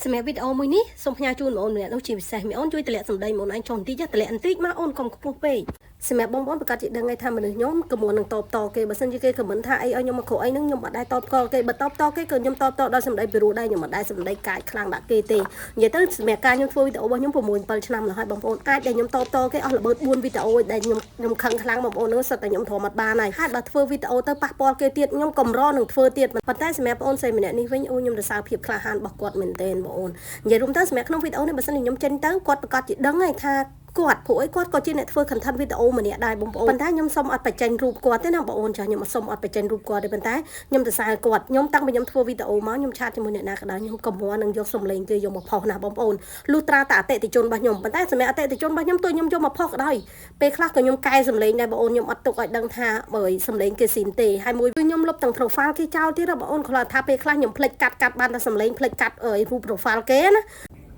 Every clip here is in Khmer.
សម្រាប់វីដេអូមួយនេះសូមផ្ញើជូនបងប្អូនម្នាក់នោះជាពិសេសមីអូនជួយតម្លាក់សម្ដីបងអូនឯងចុះបន្តិចតម្លាក់បន្តិចមកអូនកុំខ្ពស់ពេកសម្រាប់បងប្អូនប្រកាសជាដឹងហើយថាមនុស្សខ្ញុំកុំមុននឹងតបតគេបើសិនជាគេខមមិនថាអីឲ្យខ្ញុំមកគ្រូអីហ្នឹងខ្ញុំអត់ដែរតបតគេបើតបតគេក៏ខ្ញុំតបតដល់សម្ដីពីរោះដែរខ្ញុំអត់ដែរសម្ដីកាចខ្លាំងដាក់គេទេនិយាយទៅសម្រាប់ការខ្ញុំធ្វើវីដេអូរបស់ខ្ញុំ6 7ឆ្នាំแล้วហើយបងប្អូនអាចដែលខ្ញុំតបតគេអស់ល្បឺត4វីដេអូដែលខ្ញុំខឹងខ្លាំងបងប្អូនហ្នឹងសិតតែខ្ញុំធំអត់បានហើយបើធ្វើវីដេអូទៅប៉ះពាល់គេទៀតខ្ញុំកម្រនឹងធ្វើទៀតប៉ុន្តែសម្រាប់បងអូនស្រីម្នាក់នេះវិញអូខ្ញុំរសារភាពក្លាហានរបស់គាត់មែនទែនបងអូននិយាយរួមទៅសម្រាប់ក្នុងវីដេអូនេះបើសិនជាខ្ញុំចេញទៅគាត់ប្រកាសជាដឹងហើយថាគាត់ព្រោះអីគាត់ក៏ជាអ្នកធ្វើ content វីដេអូម្នាក់ដែរបងប្អូនប៉ុន្តែខ្ញុំសុំអត់បញ្ចេញរូបគាត់ទេណាបងអូនចាខ្ញុំអត់សុំអត់បញ្ចេញរូបគាត់ទេប៉ុន្តែខ្ញុំសរសើរគាត់ខ្ញុំតាំងពីខ្ញុំធ្វើវីដេអូមកខ្ញុំឆាតជាមួយអ្នកណាក៏ដោយខ្ញុំកំរនឹងយកសំឡេងគេយកមកផុសណាបងប្អូនលុះត្រាតែអតិថិជនរបស់ខ្ញុំប៉ុន្តែសម្រាប់អតិថិជនរបស់ខ្ញុំទោះខ្ញុំយកមកផុសក៏ដោយពេលខ្លះក៏ខ្ញុំកែសំឡេងដែរបងអូនខ្ញុំអត់ទុកឲ្យដឹងថាបើសំឡេងគេស៊ីនទេហើយមួយខ្ញុំលុបទាំង profile គេចោលទៀតបងអូនគាត់ថាពេលខ្លះខ្ញុំភ្លេចកាត់បានតែសំឡេងភ្លេចកាត់រូប profile គេណា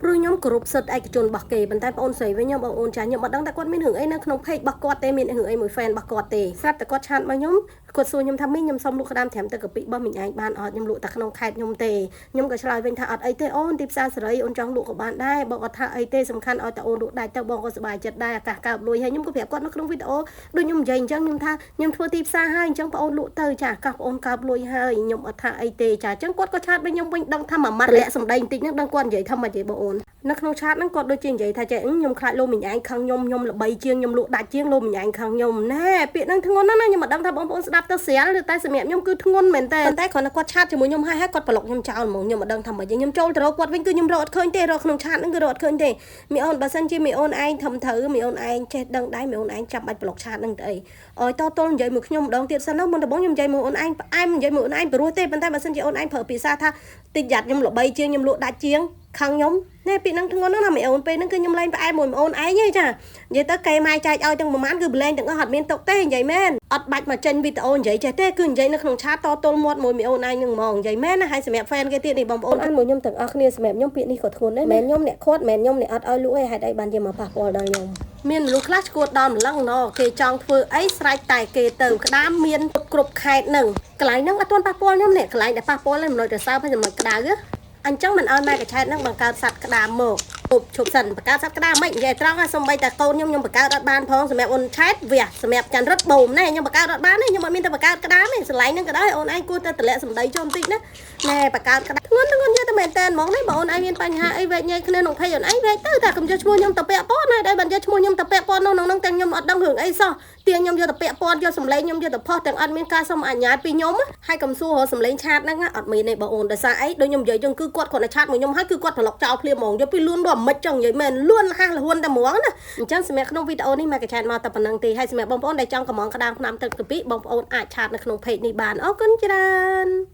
ព្រោះខ្ញុំគោរពសិទ្ធិឯកជនរបស់គេប៉ុន្តែបងអូនស្រីវិញខ្ញុំបងអូនចាខ្ញុំអត់ដឹងថាគាត់មានរឿងអីនៅក្នុង page របស់គាត់ទេមានរឿងអីមួយ fan របស់គាត់ទេស្រាប់តែគាត់ឆាតមកខ្ញុំគាត់សួរខ្ញុំថាមីងខ្ញុំសុំលក់ក្តាមត្រាំទឹកកាពិរបស់មីងឯងបានអត់ខ្ញុំលក់តែក្នុងខេត្តខ្ញុំទេខ្ញុំក៏ឆ្លើយវិញថាអត់អីទេអូនទីផ្សារសេរីអូនចង់លក់ក៏បានដែរបងអត់ថាអីទេសំខាន់ឲ្យតែអូនលក់ដែរទៅបងក៏សប្បាយចិត្តដែរអាកាសកើបលួយហើយខ្ញុំក៏ប្រាប់គាត់នៅក្នុងវីដេអូដូចខ្ញុំនិយាយអញ្ចឹងខ្ញុំថាខ្ញុំធ្វើទីផ្សារហើយអញ្ចឹងបងអូនលក់ទៅចាអាកាសបងអូនកើបលួយហើយខ្ញុំអត់ថាអីទេចាអញ្ចឹងគាត់ក៏ឆាតវិញខ្ញុំវិញដឹងថាមួយម៉ាត់លាក់សម្ដីបន្តិចហ្នឹងដឹងគាត់និយាយថាម៉េចទេបងអូននៅក្នុងឆាតហ្នឹងគាត់ដូចជានិយាយថាចេះខ្ញុំខ្លាចលោកមីងឯងខឹងខ្ញុំល្បីជាងខ្ញុំលក់ដាច់ជាងលោកមីងឯងខឹងខ្ញុំណែពាក្យហ្នឹងធ្ងន់ណាស់ណាខ្ញុំមិនដឹងថាបងប្អូនស្ដាប់ទៅស្រាលឬតែសម្រាប់ខ្ញុំគឺធ្ងន់មែនតើប៉ុន្តែគ្រាន់តែគាត់ឆាតជាមួយខ្ញុំហើយគាត់ប្លុកខ្ញុំចោលហ្មងខ្ញុំមិនដឹងថាម៉េចខ្ញុំចូលទៅរកគាត់វិញគឺខ្ញុំរកអត់ឃើញទេរកក្នុងឆាតហ្នឹងគឺរកអត់ឃើញទេមីអូនបើសិនជាមីអូនឯងធំត្រូវមីអូនឯងចេះដឹងដែរមីអូនឯងចាំបាច់ប្លុកឆាតហ្នឹងទៅអីអើយតតល់និយាយមួយខ្ញុំម្ដងទៀតសិនហ្នឹងមុនដំបូងខ្ញុំនិយាយមួយអូនឯងផ្អែមនិយាយមួយអូនឯងព្រោះទេប៉ុន្តែបើសិនជាអូនឯងប្រើភាសាថាតិចយ៉ាត់ខ្ញុំល្បីជាងខ្ញុំលក់ដាច់ជាងខឹងខ្ញុំណែពីហ្នឹងធ្ងន់ណាស់ណាមីអូនពេលហ្នឹងគឺខ្ញុំលែងផ្អែមមួយអូនឯងហីចានិយាយទៅកែម៉ែចែកឲ្យទាំងប្រហែលគឺប្រឡែងទាំងអស់អត់មានទុកទេនិយាយមែនអត់បាច់មកចេញវីដេអូនិយាយចេះទេគឺនិយាយនៅក្នុងឆាតតទល់មាត់មួយមីអូនឯងនឹងហ្មងនិយាយមែនណាហើយសម្រាប់ fan គេទៀតនេះបងប្អូនអានមួយខ្ញុំទាំងអស់គ្នាសម្រាប់ខ្ញុំពាក្យនេះក៏ធ្ងន់ដែរមែនខ្ញុំអ្នកខាត់មែនខ្ញុំអ្នកអត់ឲ្យលក់ឯហេតុអីបានជាមកប៉ះពាល់ដល់ខ្ញុំមានមនុស្សខ្លះឈួតដល់ម្លឹងណគេចង់ធ្វើអីស្រេចតែគេទៅក្តាមមានគ្រប់ខេត្តនឹងកន្លែងហ្នឹងអត់ទាន់ប៉ះពាល់ខ្ញុំនេះកន្លែងដែលប៉ះពាល់ហ្នឹងមិនដូចទៅសើហើយចំណុចក្តៅអញ្ចឹងមិនឲ្យម៉ែកឆែតហ្នឹងបង្កើតសัตว์ក្តាមមកឈប់សិនបង្កើតសัตว์ក្តាមមិននិយាយត្រង់ហើយសំបីតែកូនខ្ញុំបង្កើតអត់បានផងសម្រាប់អូនឆែតវាសម្រាប់ច័ន្ទរិទ្ធបូមណែខ្ញុំបង្កើតអត់បានទេខ្ញុំអត់មានតែបង្កើតក្តាមទេស្រឡាញ់ហ្នឹងក៏ដោយអូនឯងគួរតែតម្លាក់សម្ដីចូលបន្តិចណាណែបង្កើតក្តាមធ្ងន់យកតែមែនតើហ្មងនេះបងអូនឯងមានបញ្ហាអីវែកញ៉ៃគ្នាក្នុងភ័យអូនឯងវែកទៅតែកុំយកឈ្មោះខ្ញុំទៅពាក់ព័ន្ធណាដោយបានយកឈ្មោះខ្ញុំទៅពាក់ព័ន្ធក្នុងហ្នឹងទាំងខ្ញុំអត់ដឹងរឿងអីសោះទាខ្ញុំយកទៅពាក់ព័ន្ធយកសម្លេងខ្ញុំយកទៅផុសទាំងអត់មានការសុំអនុញ្ញាតពីខ្ញុំហើយកុំសួររកសម្លេងឆាតហ្នឹងអត់មានទេបងអូនដោយសារអីដូចខ្ញុំនិយាយចឹងគឺគាត់គ្រាន់តែឆាតមកខ្ញុំហើយគឺគាត់ប្រឡុកចោលភ្លាមហ្មងយកពីលួនដល់មិនចឹងនិយាយមែនលួនហាស់លហ៊ុនតែហ្មងណាអញ្ចឹងសម្រាប់ក្នុងវីដេអូនេះមកកឆាតមកតែប៉ុណ្្នឹងទេហើយសម្រាប់បងប្អូនដែលចង់កំងក្តាមទឹកកាពិបងប្អូនអាចឆាតនៅក្នុង page នេះបានអរគុណច្រើន